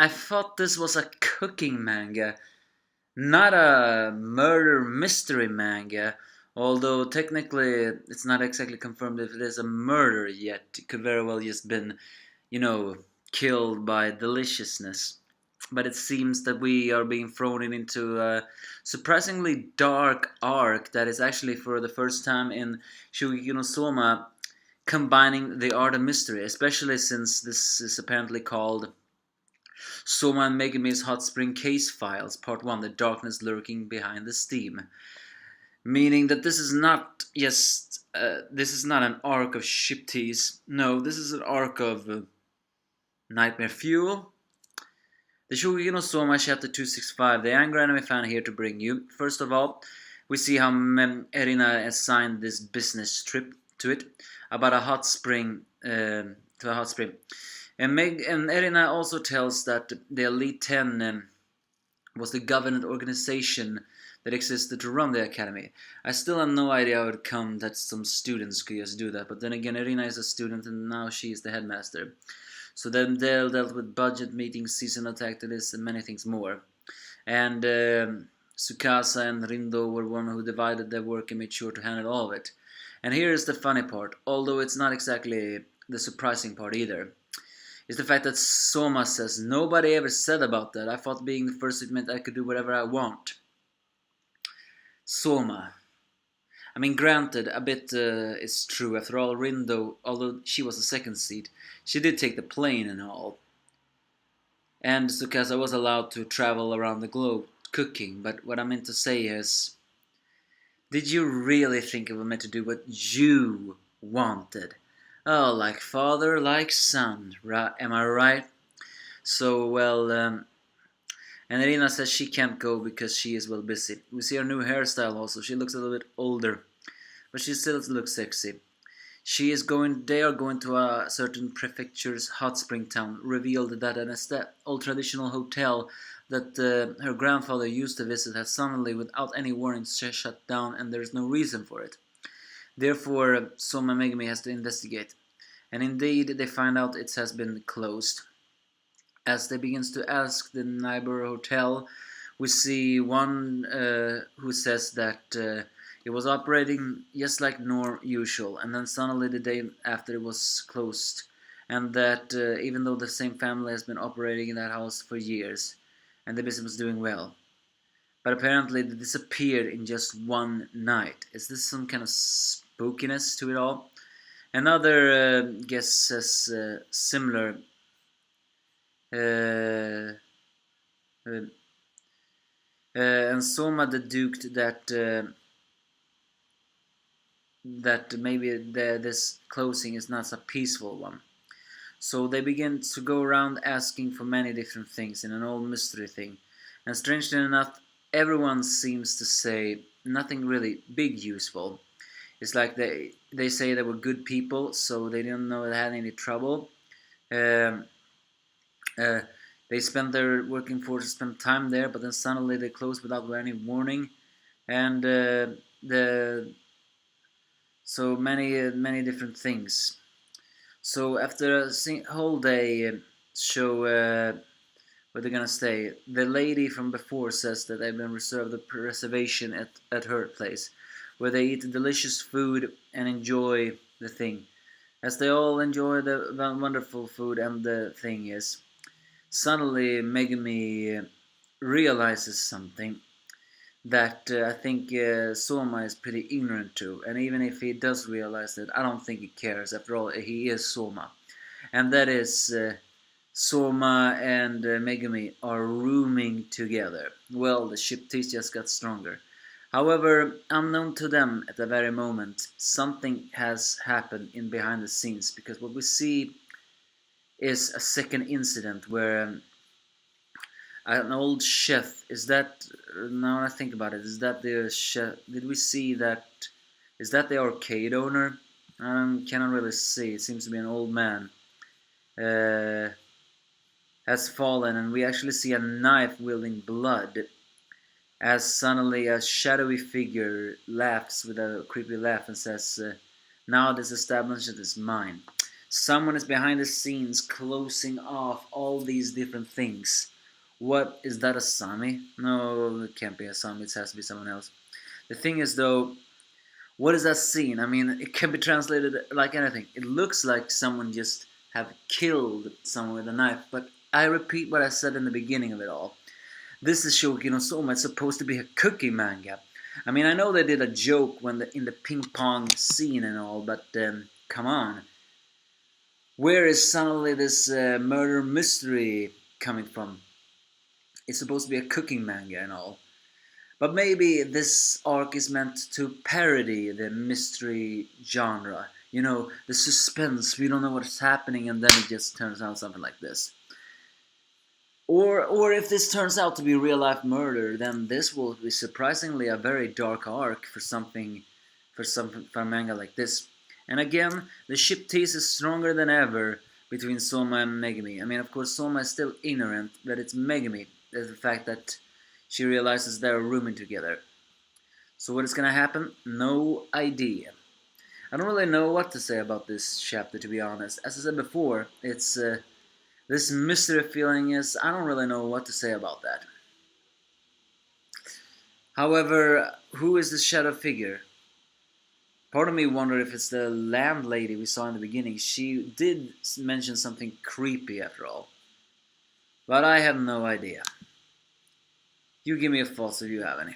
I thought this was a cooking manga, not a murder mystery manga. Although technically it's not exactly confirmed if it is a murder yet. It could very well just been, you know, killed by deliciousness. But it seems that we are being thrown into a surprisingly dark arc that is actually for the first time in Shokugeki no Soma combining the art of mystery, especially since this is apparently called Soma and Megumi's Hot Spring Case Files, Part 1, The Darkness Lurking Behind the Steam. Meaning that this is not just, this is not an arc of ship tease. No, this is an arc of nightmare fuel. The Shokugeki no Soma Chapter 265, the Anger Anime Fan here to bring you. First of all, we see how Erina assigned this business trip to it, about a hot spring, to a hot spring. And Erina also tells that the Elite 10 was the government organization that existed to run the academy. I still have no idea how it would come that some students could just do that, but then again, Erina is a student and now she is the headmaster. So then they dealt with budget meetings, seasonal tactics, and many things more. And Tsukasa and Rindo were one who divided their work and made sure to handle all of it. And here is the funny part, although it's not exactly the surprising part either, is the fact that Soma says, nobody ever said about that. I thought being the first it meant I could do whatever I want. Soma. I mean, granted, a bit is true. After all, Rindo, although she was a second seat, she did take the plane and all. And Tsukasa was allowed to travel around the globe cooking. But what I meant to say is, did you really think it was meant to do what you wanted? Oh, like father, like son, right? Am I right? So, well, and Irina says she can't go because she is well busy. We see her new hairstyle also. She looks a little bit older, but she still looks sexy. They are going to a certain prefecture's hot spring town. Revealed that an old traditional hotel that her grandfather used to visit has suddenly, without any warning, shut down, and there is no reason for it. Therefore, Soma Megumi has to investigate. And indeed, they find out it has been closed. As they begins to ask the neighbor hotel, we see one who says that it was operating just like usual, and then suddenly the day after it was closed, and that even though the same family has been operating in that house for years, and the business was doing well, but apparently they disappeared in just one night. Is this some kind of spookiness to it all? Another guest says similar. Uh, uh, and Soma deduced that maybe this closing is not a peaceful one. So they begin to go around asking for many different things in an old mystery thing. And strangely enough, everyone seems to say nothing really big useful. It's like they say they were good people, so they didn't know they had any trouble. Um, they spent their working force spent time there, but then suddenly they closed without any warning, and the so many different things. So after a whole day show where they're gonna stay, the lady from before says that they've been reserved a reservation at her place, where they eat delicious food and enjoy the thing. As they all enjoy the wonderful food, and the thing is, suddenly Megumi realizes something that I think Soma is pretty ignorant to, and even if he does realize that, I don't think he cares. After all, he is Soma, and that is Soma and Megumi are rooming together. Well, the ship tease just got stronger. However, unknown to them at the very moment, something has happened in behind the scenes, because what we see is a second incident where an old chef, is that, now I think about it, is that the chef, did we see that, is that the arcade owner? I cannot really see, it seems to be an old man, has fallen, and we actually see a knife wielding blood, as suddenly a shadowy figure laughs with a creepy laugh and says, now this establishment is mine. Someone is behind the scenes closing off all these different things. What is that, a Sami? No, it can't be a Sami, it has to be someone else. The thing is though, what is that scene? I mean, it can be translated like anything. It looks like someone just have killed someone with a knife, but I repeat what I said in the beginning of it all. This is Shokugeki no Soma. It's supposed to be a cooking manga. I mean, I know they did a joke when in the ping pong scene and all, but come on. Where is suddenly this murder mystery coming from? It's supposed to be a cooking manga and all. But maybe this arc is meant to parody the mystery genre. You know, the suspense, we don't know what's happening, and then it just turns out something like this. Or if this turns out to be real life murder, then this will be surprisingly a very dark arc for a manga like this. And again, the ship tease is stronger than ever between Soma and Megumi. I mean, of course, Soma is still ignorant, but it's Megumi. There's the fact that she realizes they're rooming together. So what is gonna happen? No idea. I don't really know what to say about this chapter, to be honest. As I said before, it's this mystery feeling is, I don't really know what to say about that. However, who is this shadow figure? Part of me wondered if it's the landlady we saw in the beginning. She did mention something creepy after all. But I have no idea. You give me a thoughts if you have any.